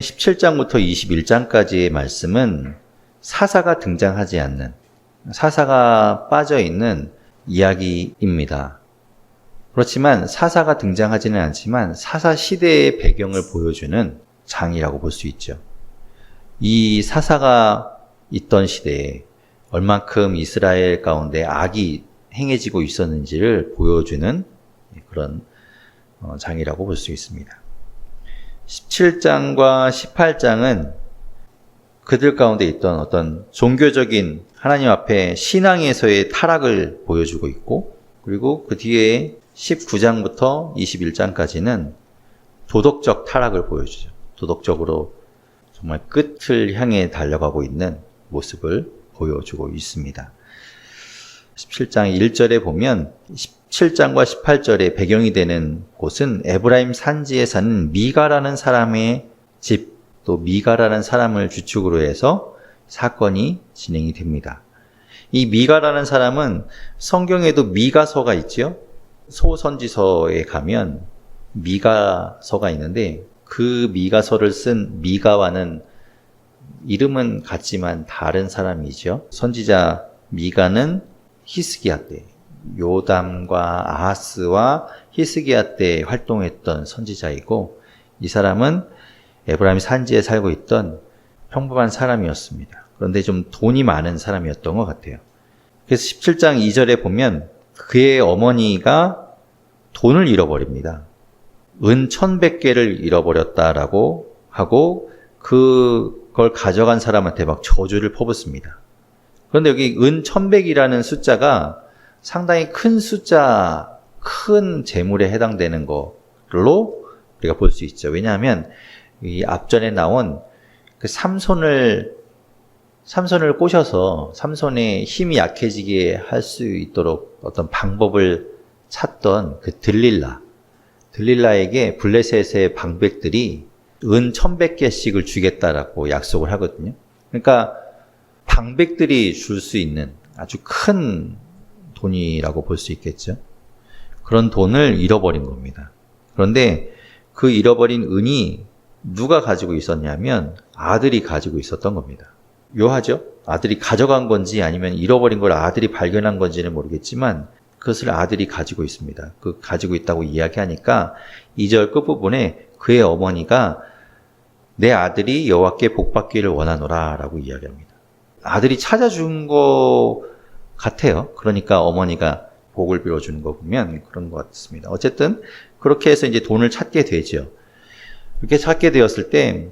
17장부터 21장까지의 말씀은 사사가 등장하지 않는, 사사가 빠져있는 이야기입니다. 그렇지만 사사가 등장하지는 않지만 사사 시대의 배경을 보여주는 장이라고 볼 수 있죠. 이 사사가 있던 시대에 얼만큼 이스라엘 가운데 악이 행해지고 있었는지를 보여주는 그런 장이라고 볼 수 있습니다. 17장과 18장은 그들 가운데 있던 어떤 종교적인 하나님 앞에 신앙에서의 타락을 보여주고 있고, 그리고 그 뒤에 19장부터 21장까지는 도덕적 타락을 보여주죠. 도덕적으로 정말 끝을 향해 달려가고 있는 모습을 보여주고 있습니다. 17장 1절에 보면 17장과 18절의 배경이 되는 곳은 에브라임 산지에 사는 미가라는 사람의 집, 또 미가라는 사람을 주축으로 해서 사건이 진행이 됩니다. 이 미가라는 사람은 성경에도 미가서가 있죠. 소선지서에 가면 미가서가 있는데 그 미가서를 쓴 미가와는 이름은 같지만 다른 사람이죠. 선지자 미가는 히스기야 때, 요담과 아하스와 히스기야 때 활동했던 선지자이고, 이 사람은 에브라임 산지에 살고 있던 평범한 사람이었습니다. 그런데 좀 돈이 많은 사람이었던 것 같아요. 그래서 17장 2절에 보면 그의 어머니가 돈을 잃어버립니다. 은 1100개를 잃어버렸다라고 하고 그걸 가져간 사람한테 막 저주를 퍼붓습니다. 그런데 여기 은 1100이라는 숫자가 상당히 큰 숫자, 큰 재물에 해당되는 걸로 우리가 볼 수 있죠. 왜냐하면 이 앞전에 나온 그 삼손을 꼬셔서 삼손의 힘이 약해지게 할 수 있도록 어떤 방법을 찾던 그 들릴라에게 블레셋의 방백들이 은 1100개씩을 주겠다라고 약속을 하거든요. 그러니까 방백들이 줄 수 있는 아주 큰 돈이라고 볼 수 있겠죠. 그런 돈을 잃어버린 겁니다. 그런데 그 잃어버린 은이 누가 가지고 있었냐면 아들이 가지고 있었던 겁니다. 묘하죠? 아들이 가져간 건지 아니면 잃어버린 걸 아들이 발견한 건지는 모르겠지만 그것을 아들이 가지고 있습니다. 그 가지고 있다고 이야기하니까 2절 끝부분에 그의 어머니가 내 아들이 여호와께 복받기를 원하노라 라고 이야기합니다. 아들이 찾아준 것 같아요. 그러니까 어머니가 복을 빌어주는 거 보면 그런 것 같습니다. 어쨌든 그렇게 해서 이제 돈을 찾게 되죠. 이렇게 찾게 되었을 때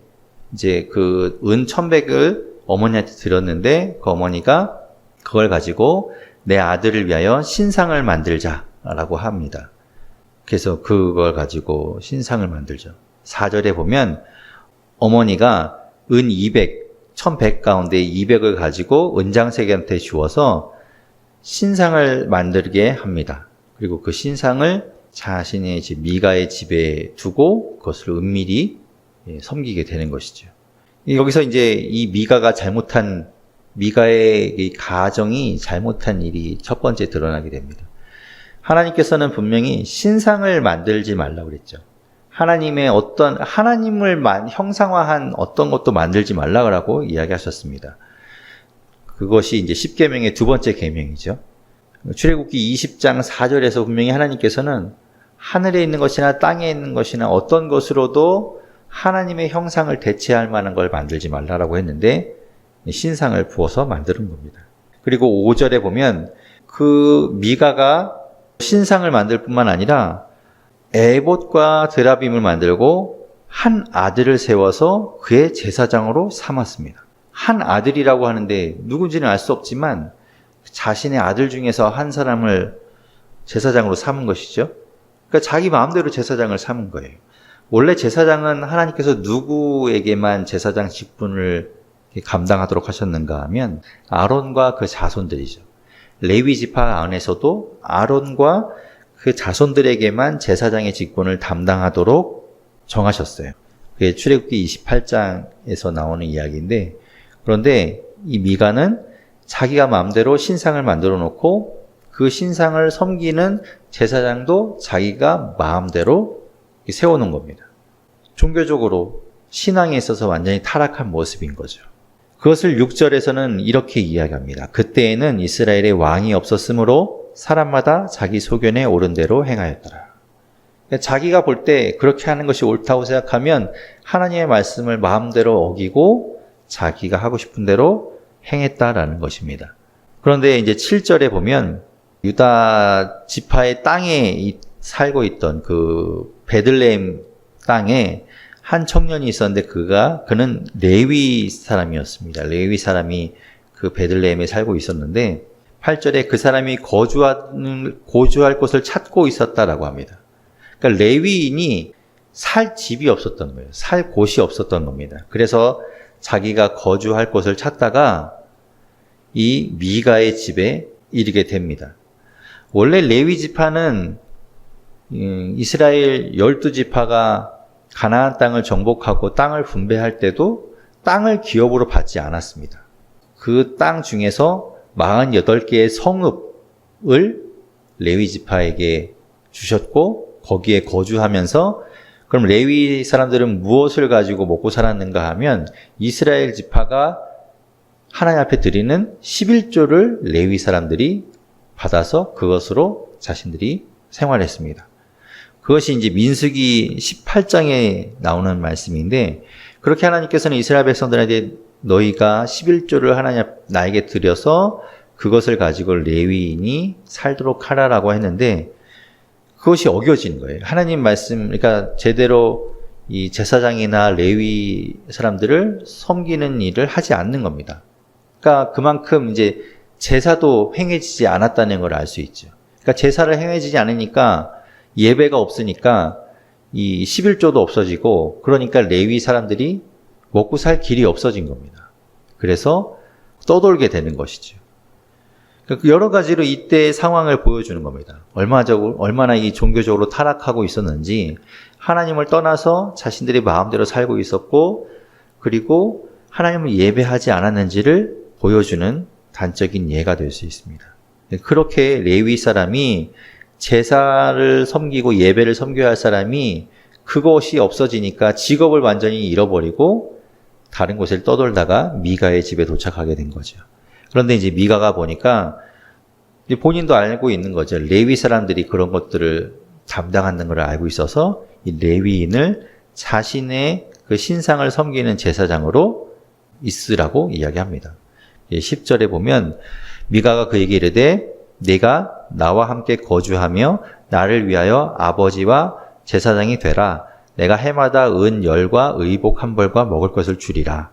이제 그 은 1100을 어머니한테 드렸는데 그 어머니가 그걸 가지고 내 아들을 위하여 신상을 만들자라고 합니다. 그래서 그걸 가지고 신상을 만들죠. 4절에 보면 어머니가 은 1100 가운데 200을 가지고 은장색한테 주어서 신상을 만들게 합니다. 그리고 그 신상을 자신의 집 미가의 집에 두고 그것을 은밀히 섬기게 되는 것이죠. 여기서 이제 이 미가의 이 가정이 잘못한 일이 첫 번째 드러나게 됩니다. 하나님께서는 분명히 신상을 만들지 말라고 그랬죠. 하나님을 형상화한 어떤 것도 만들지 말라고 이야기하셨습니다. 그것이 이제 10계명의 두 번째 계명이죠. 출애굽기 20장 4절에서 분명히 하나님께서는 하늘에 있는 것이나 땅에 있는 것이나 어떤 것으로도 하나님의 형상을 대체할 만한 걸 만들지 말라고 했는데 신상을 부어서 만드는 겁니다. 그리고 5절에 보면 그 미가가 신상을 만들 뿐만 아니라 에봇과 드라빔을 만들고 한 아들을 세워서 그의 제사장으로 삼았습니다. 한 아들이라고 하는데 누군지는 알 수 없지만 자신의 아들 중에서 한 사람을 제사장으로 삼은 것이죠. 그러니까 자기 마음대로 제사장을 삼은 거예요. 원래 제사장은 하나님께서 누구에게만 제사장 직분을 감당하도록 하셨는가 하면 아론과 그 자손들이죠. 레위 지파 안에서도 아론과 그 자손들에게만 제사장의 직분을 담당하도록 정하셨어요. 그게 출애굽기 28장에서 나오는 이야기인데, 그런데 이 미가는 자기가 마음대로 신상을 만들어 놓고 그 신상을 섬기는 제사장도 자기가 마음대로 세워놓은 겁니다. 종교적으로 신앙에 있어서 완전히 타락한 모습인 거죠. 그것을 6절에서는 이렇게 이야기합니다. 그때에는 이스라엘에 왕이 없었으므로 사람마다 자기 소견에 옳은 대로 행하였더라. 자기가 볼 때 그렇게 하는 것이 옳다고 생각하면 하나님의 말씀을 마음대로 어기고 자기가 하고 싶은 대로 행했다라는 것입니다. 그런데 이제 7절에 보면 유다 지파의 땅에 살고 있던 그 베들레헴 땅에 한 청년이 있었는데 그는 레위 사람이었습니다. 레위 사람이 그 베들레헴에 살고 있었는데 8절에 그 사람이 거주할 곳을 찾고 있었다라고 합니다. 그러니까 레위인이 살 집이 없었던 거예요. 살 곳이 없었던 겁니다. 그래서 자기가 거주할 곳을 찾다가 이 미가의 집에 이르게 됩니다. 원래 레위 지파는 이스라엘 12지파가 가나안 땅을 정복하고 땅을 분배할 때도 땅을 기업으로 받지 않았습니다. 그 땅 중에서 48개의 성읍을 레위 지파에게 주셨고 거기에 거주하면서 그럼 레위 사람들은 무엇을 가지고 먹고 살았는가 하면 이스라엘 지파가 하나님 앞에 드리는 11조를 레위 사람들이 받아서 그것으로 자신들이 생활했습니다. 그것이 이제 민수기 18장에 나오는 말씀인데 그렇게 하나님께서는 이스라엘 백성들에게 너희가 11조를 나에게 드려서 그것을 가지고 레위인이 살도록 하라라고 했는데 그것이 어겨진 거예요. 하나님 말씀, 그러니까 제대로 이 제사장이나 레위 사람들을 섬기는 일을 하지 않는 겁니다. 그러니까 그만큼 이제 제사도 행해지지 않았다는 걸 알 수 있죠. 그러니까 제사를 행해지지 않으니까 예배가 없으니까 이 11조도 없어지고 그러니까 레위 사람들이 먹고 살 길이 없어진 겁니다. 그래서 떠돌게 되는 것이죠. 여러 가지로 이때의 상황을 보여주는 겁니다. 얼마나 이 종교적으로 타락하고 있었는지 하나님을 떠나서 자신들이 마음대로 살고 있었고 그리고 하나님을 예배하지 않았는지를 보여주는 단적인 예가 될 수 있습니다. 그렇게 레위 사람이 제사를 섬기고 예배를 섬겨야 할 사람이 그것이 없어지니까 직업을 완전히 잃어버리고 다른 곳을 떠돌다가 미가의 집에 도착하게 된 거죠. 그런데 이제 미가가 보니까 본인도 알고 있는 거죠. 레위 사람들이 그런 것들을 담당하는 걸 알고 있어서 이 레위인을 자신의 그 신상을 섬기는 제사장으로 있으라고 이야기합니다. 10절에 보면 미가가 그에게 이르되 네가 나와 함께 거주하며 나를 위하여 아버지와 제사장이 되라. 내가 해마다 은 열과 의복 한 벌과 먹을 것을 주리라.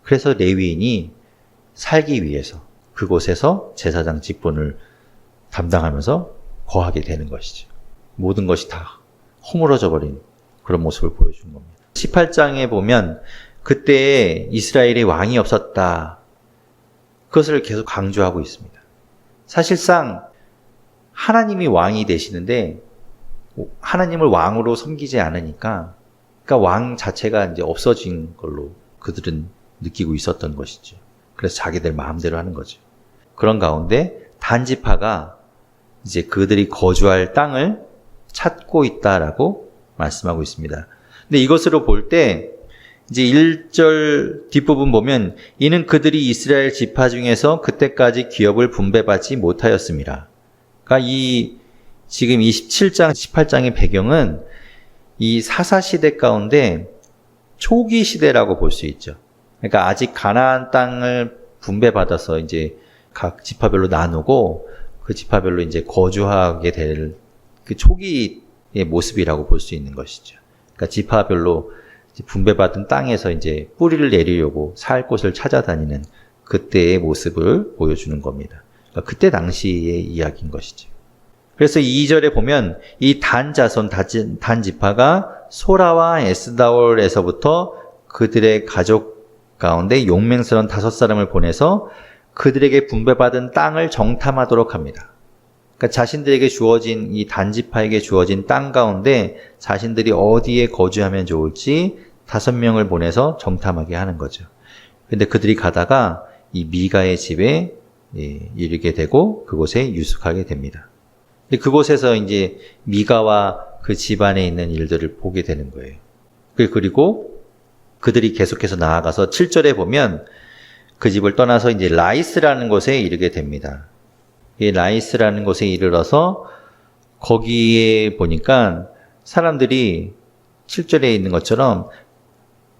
그래서 레위인이 살기 위해서 그곳에서 제사장 직분을 담당하면서 거하게 되는 것이죠. 모든 것이 다 허물어져 버린 그런 모습을 보여주는 겁니다. 18장에 보면 그때에 이스라엘에 왕이 없었다. 그것을 계속 강조하고 있습니다. 사실상 하나님이 왕이 되시는데 하나님을 왕으로 섬기지 않으니까 그러니까 왕 자체가 이제 없어진 걸로 그들은 느끼고 있었던 것이죠. 그래서 자기들 마음대로 하는 거죠. 그런 가운데 단지파가 이제 그들이 거주할 땅을 찾고 있다라고 말씀하고 있습니다. 근데 이것으로 볼 때 이제 1절 뒷부분 보면 이는 그들이 이스라엘 지파 중에서 그때까지 기업을 분배받지 못하였습니다. 그러니까 지금 27장, 18장의 배경은 이 사사시대 가운데 초기 시대라고 볼 수 있죠. 그러니까 아직 가나안 땅을 분배받아서 이제 각 지파별로 나누고 그 지파별로 이제 거주하게 될 그 초기의 모습이라고 볼 수 있는 것이죠. 그러니까 지파별로 분배받은 땅에서 이제 뿌리를 내리려고 살 곳을 찾아다니는 그때의 모습을 보여주는 겁니다. 그러니까 그때 당시의 이야기인 것이죠. 그래서 2절에 보면 이 단 자손, 단 지파가 소라와 에스다올에서부터 그들의 가족 가운데 용맹스러운 5사람을 보내서 그들에게 분배받은 땅을 정탐하도록 합니다. 그러니까 자신들에게 주어진 이 단지파에게 주어진 땅 가운데 자신들이 어디에 거주하면 좋을지 5명을 보내서 정탐하게 하는 거죠. 근데 그들이 가다가 이 미가의 집에 이르게 되고 그곳에 유숙하게 됩니다. 근데 그곳에서 이제 미가와 그 집안에 있는 일들을 보게 되는 거예요. 그리고 그들이 계속해서 나아가서 7절에 보면 그 집을 떠나서 이제 라이스라는 곳에 이르게 됩니다. 이 라이스라는 곳에 이르러서 거기에 보니까 사람들이 7절에 있는 것처럼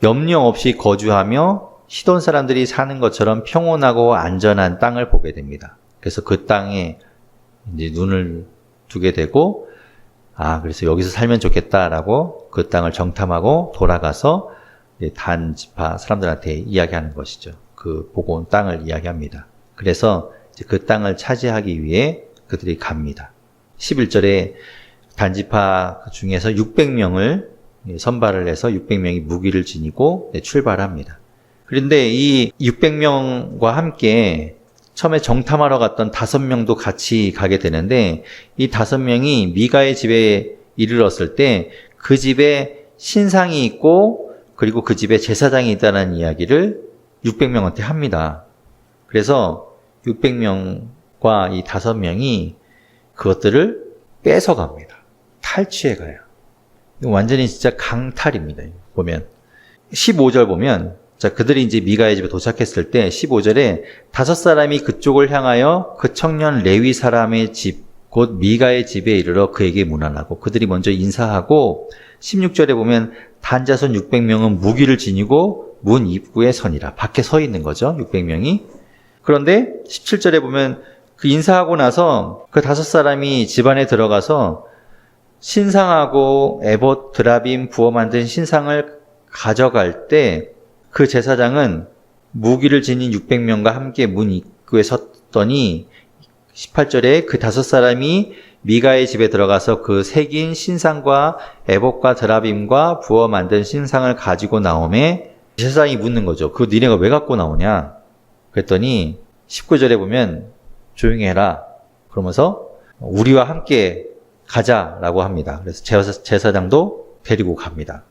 염려 없이 거주하며 시돈 사람들이 사는 것처럼 평온하고 안전한 땅을 보게 됩니다. 그래서 그 땅에 이제 눈을 두게 되고, 그래서 여기서 살면 좋겠다라고 그 땅을 정탐하고 돌아가서 단 지파 사람들한테 이야기하는 것이죠. 그 보고 온 땅을 이야기합니다. 그래서 이제 그 땅을 차지하기 위해 그들이 갑니다. 11절에 단지파 중에서 600명을 선발을 해서 600명이 무기를 지니고 출발합니다. 그런데 이 600명과 함께 처음에 정탐하러 갔던 5명도 같이 가게 되는데, 이 5명이 미가의 집에 이르렀을 때 그 집에 신상이 있고 그리고 그 집에 제사장이 있다는 이야기를 600명한테 합니다. 그래서 600명과 이 5명이 그것들을 뺏어갑니다. 탈취해가요. 완전히 진짜 강탈입니다. 보면 15절 보면, 자, 그들이 이제 미가의 집에 도착했을 때 15절에 5사람이 그쪽을 향하여 그 청년 레위 사람의 집, 곧 미가의 집에 이르러 그에게 문안하고, 그들이 먼저 인사하고, 16절에 보면 단자손 600명은 무기를 지니고 문 입구에 서니라. 밖에 서 있는 거죠, 600명이. 그런데 17절에 보면 그 인사하고 나서 그 5사람이 집 안에 들어가서 신상하고 에봇, 드라빔, 부어 만든 신상을 가져갈 때 그 제사장은 무기를 지닌 600명과 함께 문 입구에 섰더니 18절에 그 5사람이 미가의 집에 들어가서 그 새긴 신상과 에봇과 드라빔과 부어 만든 신상을 가지고 나오매 제사장이 묻는 거죠. 그거 니네가 왜 갖고 나오냐? 그랬더니 19절에 보면 조용히 해라. 그러면서 우리와 함께 가자라고 합니다. 그래서 제사장도 데리고 갑니다.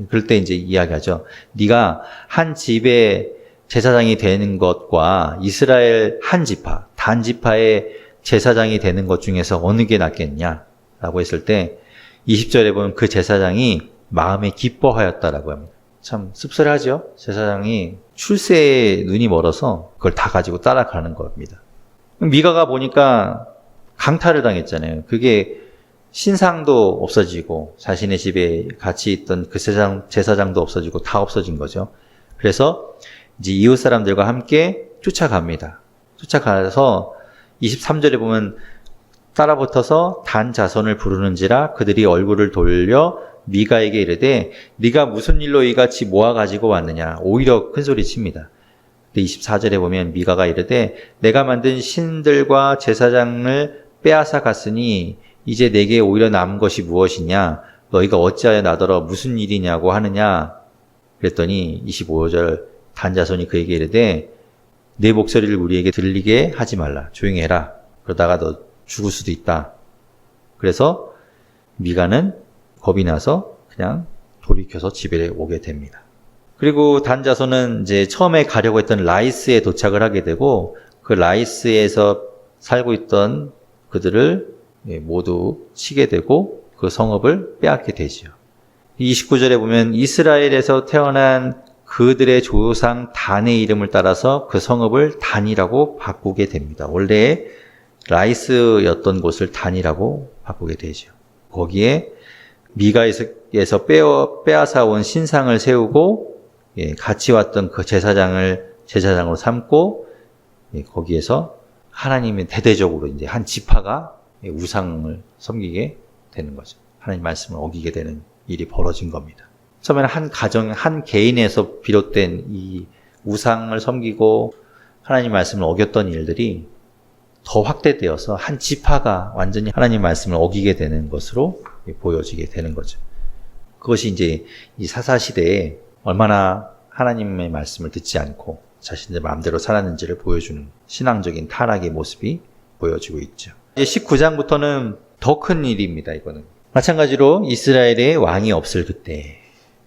그럴 때 이제 이야기하죠. 네가 한 집의 제사장이 되는 것과 이스라엘 한 지파, 단 지파의 제사장이 되는 것 중에서 어느 게 낫겠냐라고 했을 때 20절에 보면 그 제사장이 마음에 기뻐하였다라고 합니다. 참 씁쓸하죠? 제사장이 출세에 눈이 멀어서 그걸 다 가지고 따라가는 겁니다. 미가가 보니까 강탈을 당했잖아요. 그게 신상도 없어지고 자신의 집에 같이 있던 그 제사장도 없어지고 다 없어진 거죠. 그래서 이제 이웃 사람들과 함께 쫓아갑니다. 쫓아가서 23절에 보면 따라붙어서 단 자손을 부르는지라 그들이 얼굴을 돌려 미가에게 이르되 네가 무슨 일로 이같이 모아 가지고 왔느냐. 오히려 큰 소리 칩니다. 24절에 보면 미가가 이르되 내가 만든 신들과 제사장을 빼앗아 갔으니 이제 내게 오히려 남은 것이 무엇이냐? 너희가 어찌하여 나더러 무슨 일이냐고 하느냐? 그랬더니 25절 단자손이 그에게 이르되 내 목소리를 우리에게 들리게 하지 말라. 조용히 해라. 그러다가 너 죽을 수도 있다. 그래서 미가는 겁이 나서 그냥 돌이켜서 집에 오게 됩니다. 그리고 단자손은 이제 처음에 가려고 했던 라이스에 도착을 하게 되고 그 라이스에서 살고 있던 그들을 모두 치게 되고 그 성읍을 빼앗게 되죠. 29절에 보면 이스라엘에서 태어난 그들의 조상 단의 이름을 따라서 그 성읍을 단이라고 바꾸게 됩니다. 원래 라이스였던 곳을 단이라고 바꾸게 되죠. 거기에 미가에서 빼앗아 온 신상을 세우고 같이 왔던 그 제사장으로 삼고 거기에서 하나님의 대대적으로 이제 한 지파가 우상을 섬기게 되는 거죠. 하나님 말씀을 어기게 되는 일이 벌어진 겁니다. 처음에는 한 가정, 한 개인에서 비롯된 이 우상을 섬기고 하나님 말씀을 어겼던 일들이 더 확대되어서 한 지파가 완전히 하나님 말씀을 어기게 되는 것으로 보여지게 되는 거죠. 그것이 이제 이 사사시대에 얼마나 하나님의 말씀을 듣지 않고 자신들 마음대로 살았는지를 보여주는 신앙적인 타락의 모습이 보여지고 있죠. 이제 19장부터는 더 큰 일입니다. 이거는 마찬가지로 이스라엘의 왕이 없을 그때,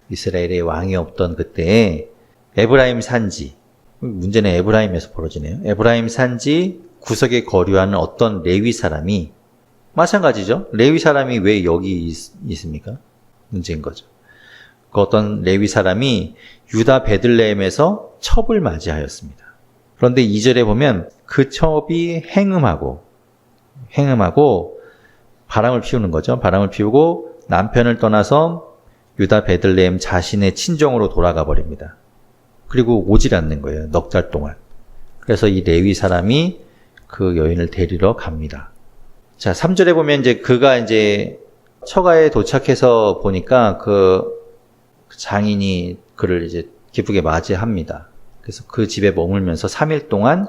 이스라엘의 왕이 없던 그때에 에브라임 산지, 문제는 에브라임에서 벌어지네요. 에브라임 산지 구석에 거류하는 어떤 레위 사람이, 마찬가지죠. 레위 사람이 왜 여기 있습니까? 문제인 거죠. 그 어떤 레위 사람이 유다 베들레헴에서 첩을 맞이하였습니다. 그런데 2절에 보면 그 첩이 행음하고 바람을 피우는 거죠. 바람을 피우고 남편을 떠나서 유다 베들레헴 자신의 친정으로 돌아가 버립니다. 그리고 오질 않는 거예요. 넉 달 동안. 그래서 이 레위 사람이 그 여인을 데리러 갑니다. 자, 3절에 보면 이제 그가 이제 처가에 도착해서 보니까 그 장인이 그를 이제 기쁘게 맞이합니다. 그래서 그 집에 머물면서 3일 동안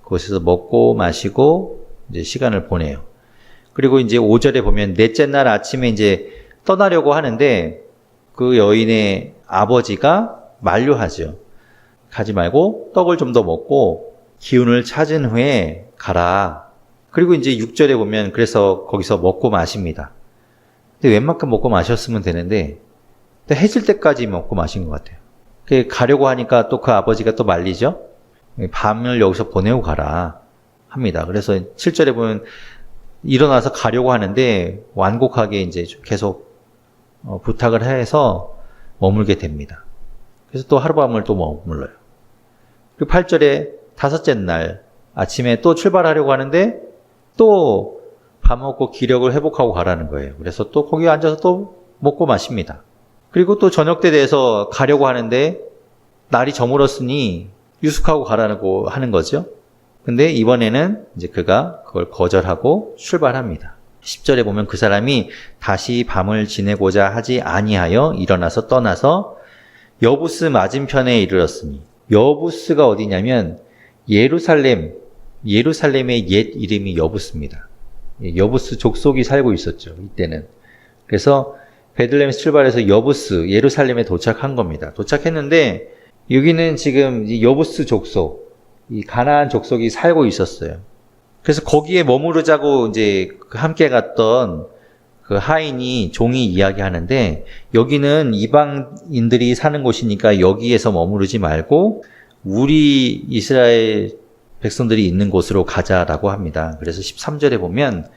그곳에서 먹고 마시고 이제 시간을 보내요. 그리고 이제 5절에 보면 넷째 날 아침에 이제 떠나려고 하는데 그 여인의 아버지가 만류하죠. 가지 말고 떡을 좀 더 먹고 기운을 찾은 후에 가라. 그리고 이제 6절에 보면 그래서 거기서 먹고 마십니다. 근데 웬만큼 먹고 마셨으면 되는데 해질 때까지 먹고 마신 것 같아요. 가려고 하니까 또 그 아버지가 또 말리죠. 밤을 여기서 보내고 가라 합니다. 그래서 7절에 보면 일어나서 가려고 하는데 완곡하게 이제 계속 부탁을 해서 머물게 됩니다. 그래서 또 하룻밤을 또 머물러요. 그리고 8절에 다섯째 날 아침에 또 출발하려고 하는데 또 밥 먹고 기력을 회복하고 가라는 거예요. 그래서 또 거기 앉아서 또 먹고 마십니다. 그리고 또 저녁 때 돼서 가려고 하는데 날이 저물었으니 유숙하고 가라고 하는 거죠. 근데 이번에는 이제 그가 그걸 거절하고 출발합니다. 10절에 보면 그 사람이 다시 밤을 지내고자 하지 아니하여 일어나서 떠나서 여부스 맞은편에 이르렀으니, 여부스가 어디냐면 예루살렘의 옛 이름이 여부스입니다. 여부스 족속이 살고 있었죠, 이때는. 그래서 베들레헴에서 출발해서 여부스, 예루살렘에 도착한 겁니다. 도착했는데 여기는 지금 이 여부스 족속, 이 가나안 족속이 살고 있었어요. 그래서 거기에 머무르자고 이제 함께 갔던 그 하인이 종이 이야기하는데, 여기는 이방인들이 사는 곳이니까 여기에서 머무르지 말고 우리 이스라엘 백성들이 있는 곳으로 가자라고 합니다. 그래서 13절에 보면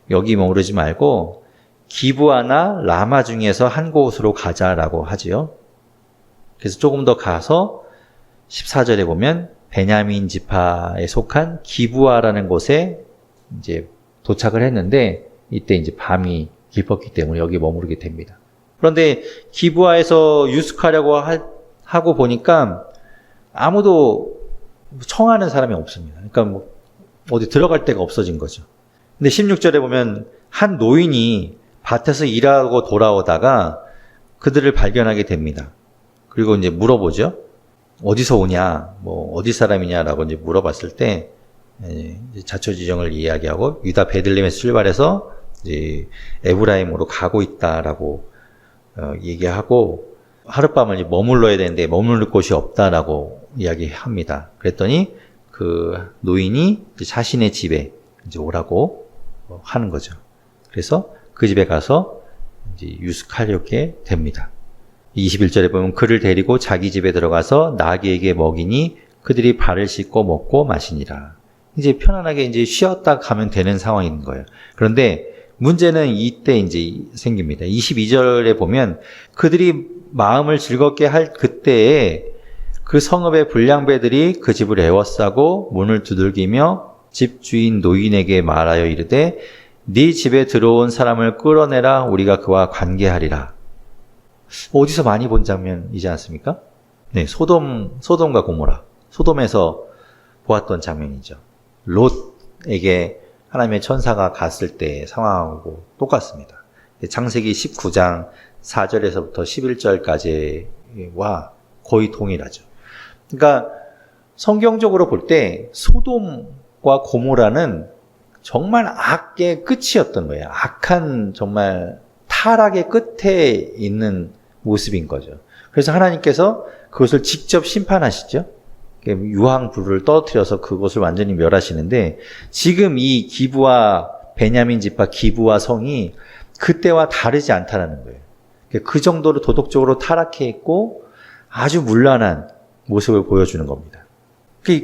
여기 머무르지 말고 기브아나 라마 중에서 한 곳으로 가자라고 하지요. 그래서 조금 더 가서 14절에 보면 베냐민 지파에 속한 기브아라는 곳에 이제 도착을 했는데, 이때 이제 밤이 깊었기 때문에 여기 머무르게 됩니다. 그런데 기브아에서 유숙하려고 하고 보니까 아무도 청하는 사람이 없습니다. 그러니까 뭐 어디 들어갈 데가 없어진 거죠. 근데 16절에 보면 한 노인이 밭에서 일하고 돌아오다가 그들을 발견하게 됩니다. 그리고 이제 물어보죠. 어디서 오냐, 뭐 어디 사람이냐라고 이제 물어봤을 때 자초지종을 이야기하고 유다 베들레헴에서 출발해서 이제 에브라임으로 가고 있다라고 얘기하고, 하룻밤을 이제 머물러야 되는데 머무를 곳이 없다라고 이야기합니다. 그랬더니 그 노인이 이제 자신의 집에 이제 오라고 하는 거죠. 그래서 그 집에 가서 이제 유숙하려게 됩니다. 21절에 보면 그를 데리고 자기 집에 들어가서 나귀에게 먹이니 그들이 발을 씻고 먹고 마시니라. 이제 편안하게 이제 쉬었다 가면 되는 상황인 거예요. 그런데 문제는 이때 이제 생깁니다. 22절에 보면 그들이 마음을 즐겁게 할 그때에 그 성읍의 불량배들이 그 집을 에워싸고 문을 두들기며 집 주인 노인에게 말하여 이르되 네 집에 들어온 사람을 끌어내라, 우리가 그와 관계하리라. 어디서 많이 본 장면이지 않습니까? 네, 소돔과 고모라. 소돔에서 보았던 장면이죠. 롯에게 하나님의 천사가 갔을 때 상황하고 똑같습니다. 창세기 19장 4절에서부터 11절까지와 거의 동일하죠. 그러니까 성경적으로 볼 때 소돔과 고모라는 정말 악의 끝이었던 거예요. 악한 정말 타락의 끝에 있는 모습인 거죠. 그래서 하나님께서 그것을 직접 심판하시죠. 유황불을 떨어뜨려서 그것을 완전히 멸하시는데, 지금 이 기브와 베냐민 지파 기브와 성이 그때와 다르지 않다라는 거예요. 그 정도로 도덕적으로 타락해 있고 아주 문란한 모습을 보여주는 겁니다.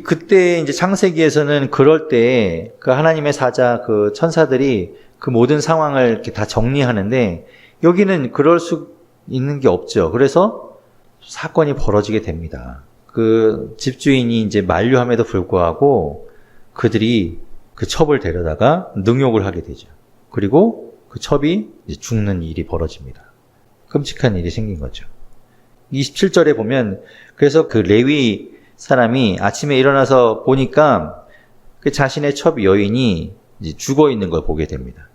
그때 이제 창세기에서는 그럴 때 그 하나님의 사자 그 천사들이 그 모든 상황을 이렇게 다 정리하는데, 여기는 그럴 수 있는 게 없죠. 그래서 사건이 벌어지게 됩니다. 그 집주인이 이제 만류함에도 불구하고 그들이 그 첩을 데려다가 능욕을 하게 되죠. 그리고 그 첩이 이제 죽는 일이 벌어집니다. 끔찍한 일이 생긴 거죠. 27절에 보면 그래서 그 레위 사람이 아침에 일어나서 보니까 그 자신의 첩 여인이 이제 죽어 있는 걸 보게 됩니다.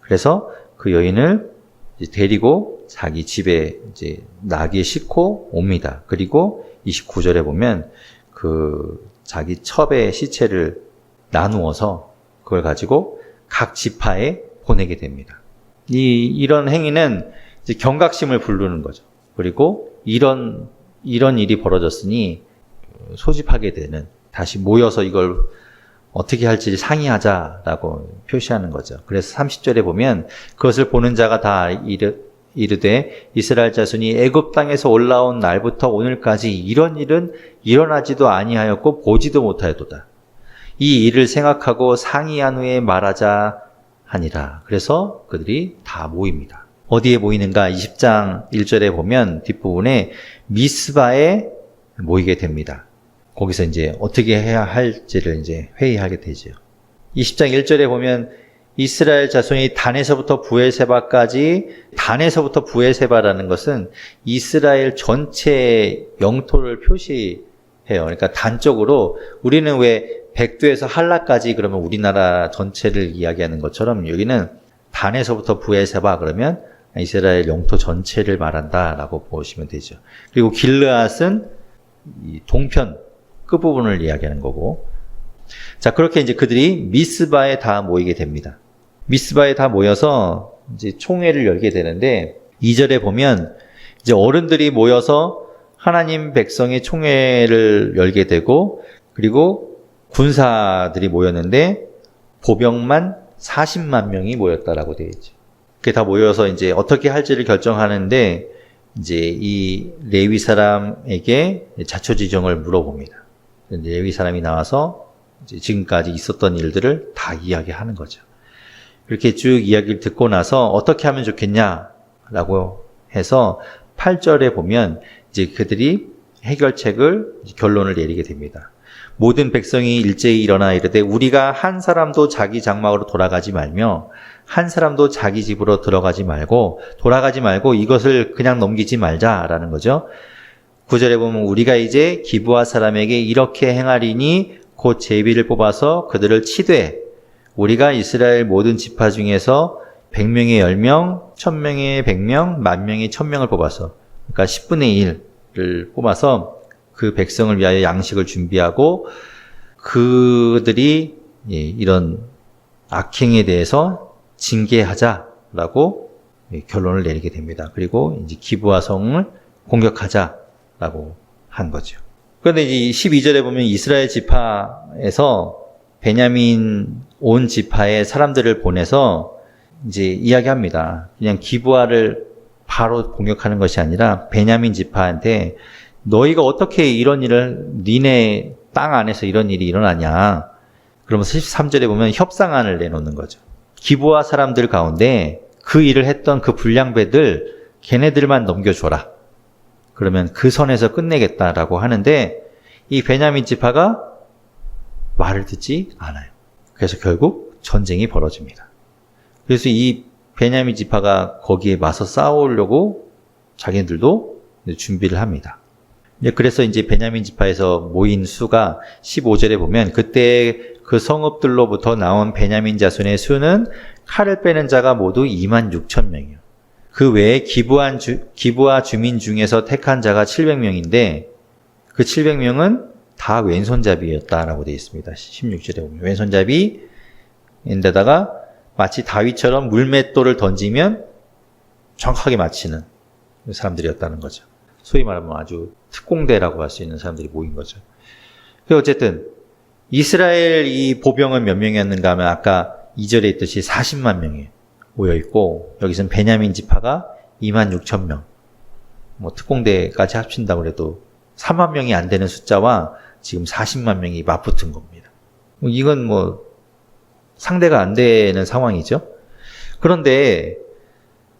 그래서 그 여인을 이제 데리고 자기 집에 이제 나귀에 싣고 옵니다. 그리고 29절에 보면 그 자기 첩의 시체를 나누어서 그걸 가지고 각 지파에 보내게 됩니다. 이런 행위는 이제 경각심을 부르는 거죠. 그리고 이런 일이 벌어졌으니 소집하게 되는, 다시 모여서 이걸 어떻게 할지 상의하자라고 표시하는 거죠. 그래서 30절에 보면 그것을 보는 자가 다 이르되 이스라엘 자손이 애굽 땅에서 올라온 날부터 오늘까지 이런 일은 일어나지도 아니하였고 보지도 못하였도다. 이 일을 생각하고 상의한 후에 말하자 하니라. 그래서 그들이 다 모입니다. 어디에 모이는가? 20장 1절에 보면 뒷부분에 미스바에 모이게 됩니다. 거기서 이제 어떻게 해야 할지를 이제 회의하게 되죠. 20장 1절에 보면 이스라엘 자손이 단에서부터 부엘세바까지, 단에서부터 부엘세바라는 것은 이스라엘 전체 영토를 표시해요. 그러니까 단적으로 우리는 왜 백두에서 한라까지 그러면 우리나라 전체를 이야기하는 것처럼 여기는 단에서부터 부엘세바 그러면 이스라엘 영토 전체를 말한다라고 보시면 되죠. 그리고 길르앗은 이 동편 끝부분을 이야기하는 거고. 자, 그렇게 이제 그들이 미스바에 다 모이게 됩니다. 미스바에 다 모여서 이제 총회를 열게 되는데 2절에 보면 이제 어른들이 모여서 하나님 백성의 총회를 열게 되고, 그리고 군사들이 모였는데 보병만 40만 명이 모였다라고 되어 있죠. 그게 다 모여서 이제 어떻게 할지를 결정하는데 이제 이 레위 사람에게 자초지종을 물어봅니다. 레위 사람이 나와서 이제 지금까지 있었던 일들을 다 이야기하는 거죠. 이렇게 쭉 이야기를 듣고 나서 어떻게 하면 좋겠냐라고 해서 8절에 보면 이제 그들이 해결책을, 결론을 내리게 됩니다. 모든 백성이 일제히 일어나 이르되 우리가 한 사람도 자기 장막으로 돌아가지 말며 한 사람도 자기 집으로 돌아가지 말고 이것을 그냥 넘기지 말자라는 거죠. 9절에 보면 우리가 이제 기브아 사람에게 이렇게 행하리니 곧 제비를 뽑아서 그들을 치되 우리가 이스라엘 모든 지파 중에서 100명에 10명, 1000명에 100명, 10,000명에 1000명을 뽑아서, 그러니까 10분의 1을 뽑아서 그 백성을 위하여 양식을 준비하고 그들이 이런 악행에 대해서 징계하자라고 결론을 내리게 됩니다. 그리고 이제 기브아 성을 공격하자라고 한 거죠. 그런데 이제 12절에 보면 이스라엘 지파에서 베냐민 온 지파의 사람들을 보내서 이제 이야기합니다. 그냥 기브아를 바로 공격하는 것이 아니라 베냐민 지파한테 너희가 어떻게 이런 일을, 니네 땅 안에서 이런 일이 일어나냐. 그러면서 13절에 보면 협상안을 내놓는 거죠. 기브아 사람들 가운데 그 일을 했던 그 불량배들 걔네들만 넘겨줘라. 그러면 그 선에서 끝내겠다라고 하는데 이 베냐민 지파가 말을 듣지 않아요. 그래서 결국 전쟁이 벌어집니다. 그래서 이 베냐민 지파가 거기에 맞서 싸우려고 자기들도 준비를 합니다. 그래서 이제 베냐민 지파에서 모인 수가 15절에 보면 그때 그 성읍들로부터 나온 베냐민 자손의 수는 칼을 빼는 자가 모두 26,000명이요. 그 외에 기브아 주민 중에서 택한 자가 700명인데 그 700명은 다 왼손잡이였다라고 되어 있습니다. 16절에 보면 왼손잡이인데다가 마치 다윗처럼 물맷돌을 던지면 정확하게 맞히는 사람들이었다는 거죠. 소위 말하면 아주 특공대라고 할 수 있는 사람들이 모인 거죠. 어쨌든 이스라엘 이 보병은 몇 명이었는가 하면 아까 2절에 있듯이 40만 명이 모여있고 여기서는 베냐민 지파가 26,000명, 뭐 특공대까지 합친다고 해도 3만 명이 안 되는 숫자와 지금 40만 명이 맞붙은 겁니다. 이건 뭐 상대가 안 되는 상황이죠. 그런데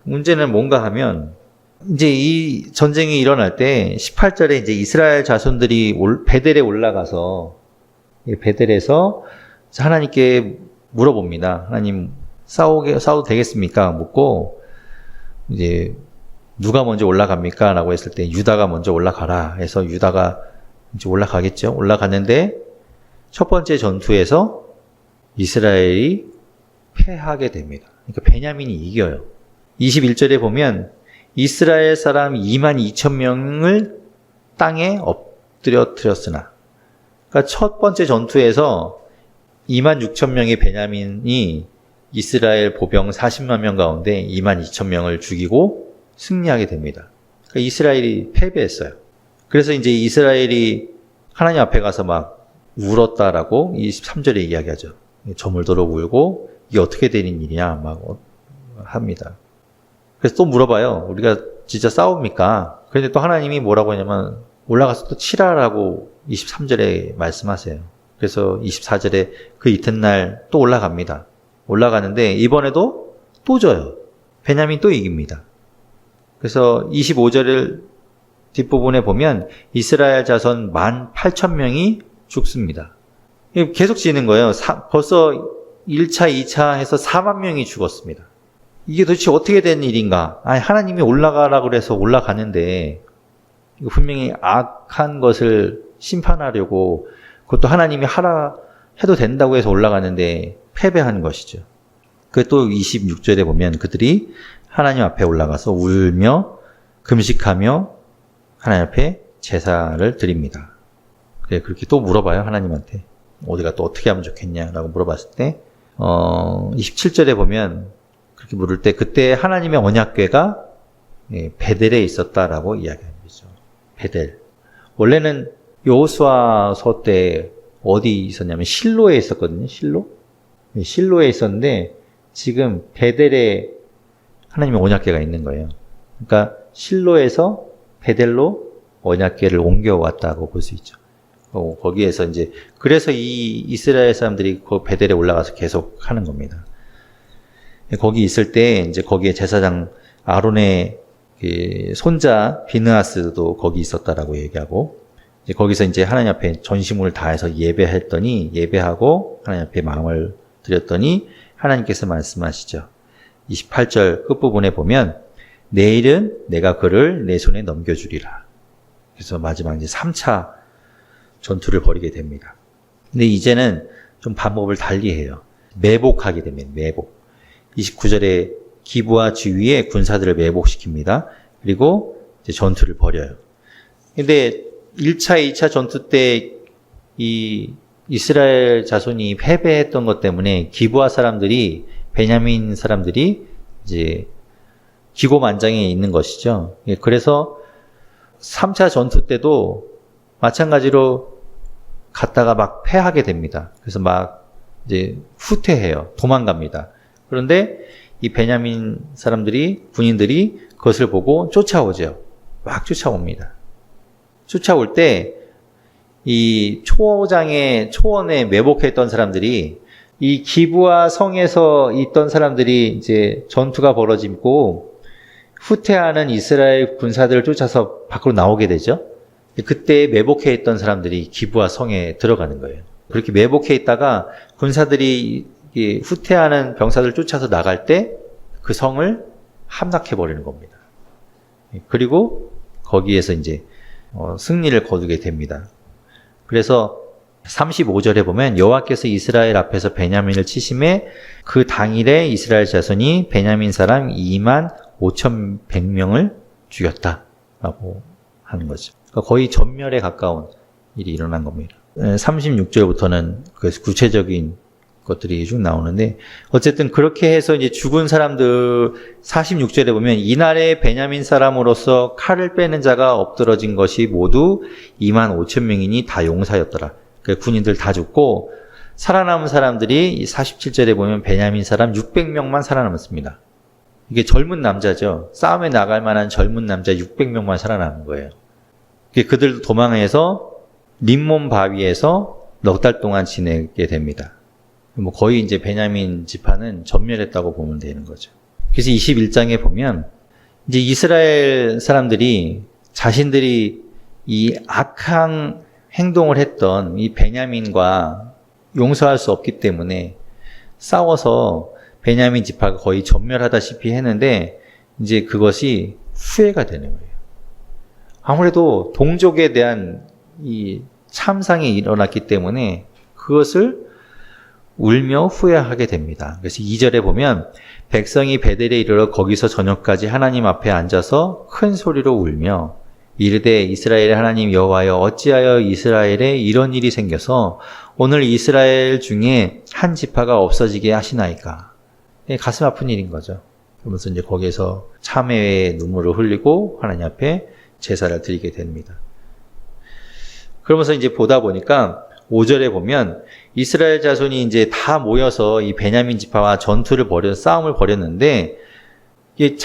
문제는 뭔가 하면 이제 이 전쟁이 일어날 때 18절에 이제 이스라엘 자손들이 베델에 올라가서 베델에서 하나님께 물어봅니다. 하나님 싸워도 되겠습니까? 묻고 이제 누가 먼저 올라갑니까? 라고 했을 때 유다가 먼저 올라가라 해서 유다가 이제 올라가겠죠. 올라갔는데 첫 번째 전투에서 이스라엘이 패하게 됩니다. 그러니까 베냐민이 이겨요. 21절에 보면 이스라엘 사람 22,000명을 땅에 엎드려뜨렸으나, 그러니까 첫 번째 전투에서 26,000명의 베냐민이 이스라엘 보병 40만 명 가운데 22,000명을 죽이고 승리하게 됩니다. 그러니까 이스라엘이 패배했어요. 그래서 이제 이스라엘이 하나님 앞에 가서 막 울었다라고 23절에 이야기하죠. 저물도록 울고 이게 어떻게 되는 일이냐 막 합니다. 그래서 또 물어봐요. 우리가 진짜 싸웁니까? 그런데 또 하나님이 뭐라고 하냐면 올라가서 또 치라라고 23절에 말씀하세요. 그래서 24절에 그 이튿날 또 올라갑니다. 올라가는데 이번에도 또 져요. 베냐민 또 이깁니다. 그래서 25절 뒷부분에 보면 이스라엘 자손 18,000명이 죽습니다. 계속 지는 거예요. 벌써 1차, 2차 해서 4만 명이 죽었습니다. 이게 도대체 어떻게 된 일인가? 아니, 하나님이 올라가라고 그래서 올라가는데 분명히 악한 것을 심판하려고 그것도 하나님이 하라 해도 된다고 해서 올라가는데 패배한 것이죠. 그 또 26절에 보면 그들이 하나님 앞에 올라가서 울며 금식하며 하나님 앞에 제사를 드립니다. 그렇게 또 물어봐요. 하나님한테. 우리가 또 어떻게 하면 좋겠냐라고 물어봤을 때 27절에 보면 그렇게 물을 때 그때 하나님의 언약궤가 베델에 있었다라고 이야기하는 거죠. 베델. 원래는 여호수아서 때 어디 있었냐면 실로에 있었거든요. 실로에 있었는데 지금 베델에 하나님의 언약궤가 있는 거예요. 그러니까 실로에서 베델로 언약궤를 옮겨왔다고 볼 수 있죠. 거기에서 이제 그래서 이 이스라엘 사람들이 그 베델에 올라가서 계속 하는 겁니다. 거기 있을 때 이제 거기에 제사장 아론의 손자 비느하스도 거기 있었다라고 얘기하고 이제 거기서 이제 하나님 앞에 전심을 다해서 예배하고 하나님 앞에 마음을 드렸더니 하나님께서 말씀하시죠. 28절 끝부분에 보면 내일은 내가 그를 내 손에 넘겨주리라. 그래서 마지막 이제 3차 전투를 벌이게 됩니다. 근데 이제는 좀 방법을 달리해요. 매복하게 됩니다. 매복. 29절에 기브와 주위에 군사들을 매복시킵니다. 그리고 이제 전투를 벌여요. 근데 1차, 2차 전투 때 이 이스라엘 자손이 패배했던 것 때문에 기브와 사람들이 베냐민 사람들이 이제 기고만장해 있는 것이죠. 그래서 3차 전투 때도 마찬가지로 갔다가 막 패하게 됩니다. 그래서 막 이제 후퇴해요. 도망갑니다. 그런데 이 베냐민 사람들이, 군인들이 그것을 보고 쫓아오죠. 막 쫓아옵니다. 쫓아올 때 이 초원에 매복했던 사람들이 이 기브와 성에서 있던 사람들이 이제 전투가 벌어지고 후퇴하는 이스라엘 군사들을 쫓아서 밖으로 나오게 되죠. 그때 매복해 있던 사람들이 기브와 성에 들어가는 거예요. 그렇게 매복해 있다가 군사들이 후퇴하는 병사들을 쫓아서 나갈 때 그 성을 함락해 버리는 겁니다. 그리고 거기에서 이제 승리를 거두게 됩니다. 그래서 35절에 보면 여호와께서 이스라엘 앞에서 베냐민을 치심에 그 당일에 이스라엘 자손이 베냐민 사람 25,100명을 죽였다라고 하는 거죠. 그러니까 거의 전멸에 가까운 일이 일어난 겁니다. 36절부터는 그 구체적인 것들이 쭉 나오는데 어쨌든 그렇게 해서 이제 죽은 사람들 46절에 보면 이날에 베냐민 사람으로서 칼을 빼는 자가 엎드러진 것이 모두 25,000명이니 다 용사였더라. 그러니까 군인들 다 죽고 살아남은 사람들이 47절에 보면 베냐민 사람 600명만 살아남았습니다. 이게 젊은 남자죠. 싸움에 나갈 만한 젊은 남자 600명만 살아남은 거예요. 그들도 도망해서 림몬 바위에서 넉 달 동안 지내게 됩니다. 뭐 거의 이제 베냐민 지파는 전멸했다고 보면 되는 거죠. 그래서 21장에 보면 이제 이스라엘 사람들이 자신들이 이 악한 행동을 했던 이 베냐민과 용서할 수 없기 때문에 싸워서 베냐민 지파가 거의 전멸하다시피 했는데 이제 그것이 후회가 되는 거예요. 아무래도 동족에 대한 이 참상이 일어났기 때문에 그것을 울며 후회하게 됩니다. 그래서 2절에 보면 백성이 베델에 이르러 거기서 저녁까지 하나님 앞에 앉아서 큰 소리로 울며 이르되 이스라엘의 하나님 여호와여 어찌하여 이스라엘에 이런 일이 생겨서 오늘 이스라엘 중에 한 지파가 없어지게 하시나이까. 가슴 아픈 일인 거죠. 그러면서 이제 거기에서 참회의 눈물을 흘리고 하나님 앞에 제사를 드리게 됩니다. 그러면서 이제 보다 보니까 5절에 보면 이스라엘 자손이 이제 다 모여서 이 베냐민 지파와 싸움을 벌였는데 이게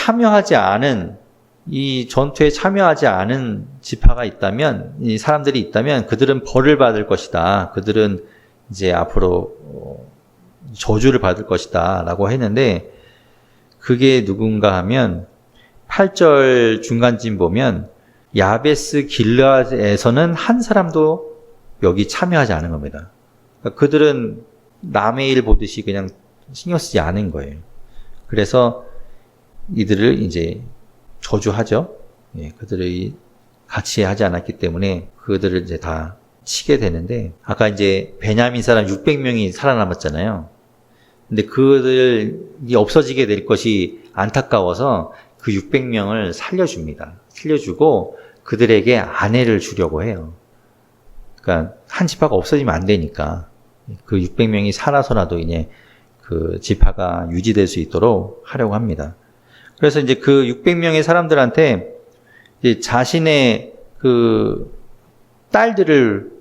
이 전투에 참여하지 않은 지파가 있다면, 이 사람들이 있다면 그들은 벌을 받을 것이다. 그들은 이제 앞으로 저주를 받을 것이다. 라고 했는데 그게 누군가 하면 8절 중간쯤 보면 야베스 길르앗에서는 한 사람도 여기 참여하지 않은 겁니다. 그러니까 그들은 남의 일 보듯이 그냥 신경 쓰지 않은 거예요. 그래서 이들을 이제 저주하죠. 예, 그들이 같이 하지 않았기 때문에 그들을 이제 다 치게 되는데 아까 이제 베냐민 사람 600명이 살아남았잖아요. 근데 그들이 없어지게 될 것이 안타까워서 그 600명을 살려줍니다. 살려주고 그들에게 아내를 주려고 해요. 그러니까 한 지파가 없어지면 안 되니까 그 600명이 살아서라도 이제 그 지파가 유지될 수 있도록 하려고 합니다. 그래서 이제 그 600명의 사람들한테 이제 자신의 그 딸들을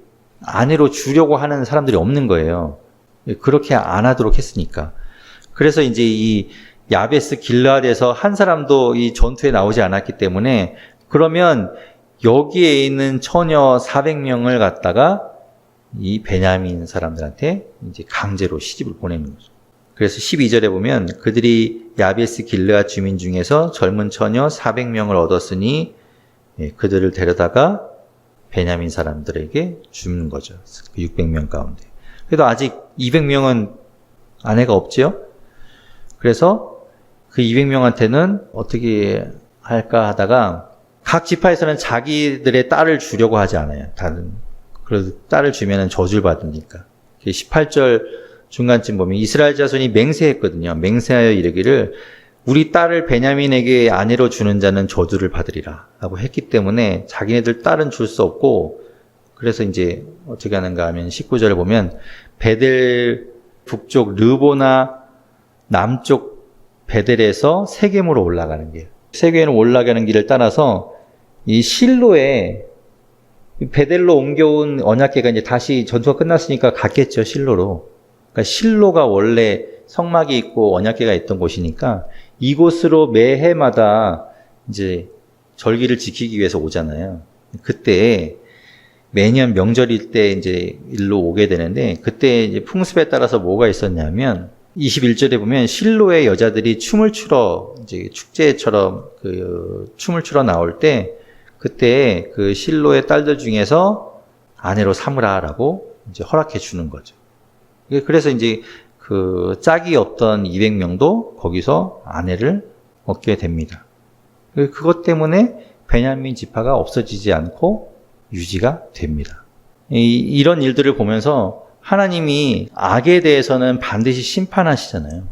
아내로 주려고 하는 사람들이 없는 거예요. 그렇게 안 하도록 했으니까. 그래서 이제 이 야베스 길르앗에서 한 사람도 이 전투에 나오지 않았기 때문에 그러면 여기에 있는 처녀 400명을 갖다가 이 베냐민 사람들한테 이제 강제로 시집을 보내는 거죠. 그래서 12절에 보면 그들이 야베스 길르앗 주민 중에서 젊은 처녀 400명을 얻었으니 그들을 데려다가 베냐민 사람들에게 주는 거죠. 600명 가운데. 그래도 아직 200명은 아내가 없지요. 그래서 그 200명한테는 어떻게 할까 하다가 각 지파에서는 자기들의 딸을 주려고 하지 않아요. 그래도 딸을 주면은 저주를 받으니까. 18절 중간쯤 보면 이스라엘 자손이 맹세했거든요. 맹세하여 이르기를 우리 딸을 베냐민에게 아내로 주는 자는 저주를 받으리라 라고 했기 때문에 자기네들 딸은 줄 수 없고 그래서 이제 어떻게 하는가 하면 19절을 보면 베델 북쪽 르보나 남쪽 베델에서 세겜으로 올라가는 길. 세겜으로 올라가는 길을 따라서 이 실로에 베델로 옮겨온 언약궤가 이제 다시 전투가 끝났으니까 갔겠죠, 실로로. 그러니까 실로가 원래 성막이 있고 언약궤가 있던 곳이니까 이곳으로 매해마다 이제 절기를 지키기 위해서 오잖아요. 그때 매년 명절일 때 이제 일로 오게 되는데 그때 이제 풍습에 따라서 뭐가 있었냐면 21절에 보면 실로의 여자들이 춤을 추러 이제 축제처럼 그 춤을 추러 나올 때 그때 그 실로의 딸들 중에서 아내로 삼으라라고 이제 허락해 주는 거죠. 그래서 이제 그 짝이 없던 200명도 거기서 아내를 얻게 됩니다. 그것 때문에 베냐민 지파가 없어지지 않고 유지가 됩니다. 이런 일들을 보면서 하나님이 악에 대해서는 반드시 심판하시잖아요.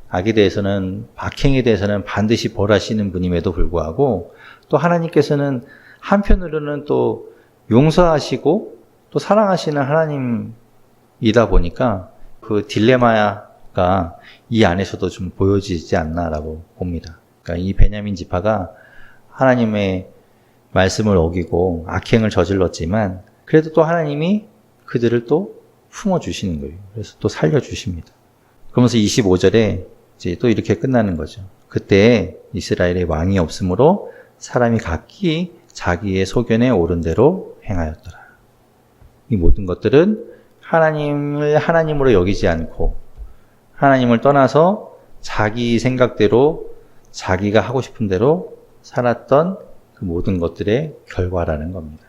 악에 대해서는, 악행에 대해서는 반드시 벌하시는 분임에도 불구하고 또 하나님께서는 한편으로는 또 용서하시고 또 사랑하시는 하나님이다 보니까 그 딜레마가 이 안에서도 좀 보여지지 않나라고 봅니다. 그러니까 이 베냐민 지파가 하나님의 말씀을 어기고 악행을 저질렀지만 그래도 또 하나님이 그들을 또 품어주시는 거예요. 그래서 또 살려주십니다. 그러면서 25절에 이제 또 이렇게 끝나는 거죠. 그때 이스라엘의 왕이 없으므로 사람이 각기 자기의 소견에 옳은 대로 행하였더라. 이 모든 것들은 하나님을 하나님으로 여기지 않고 하나님을 떠나서 자기 생각대로 자기가 하고 싶은 대로 살았던 그 모든 것들의 결과라는 겁니다.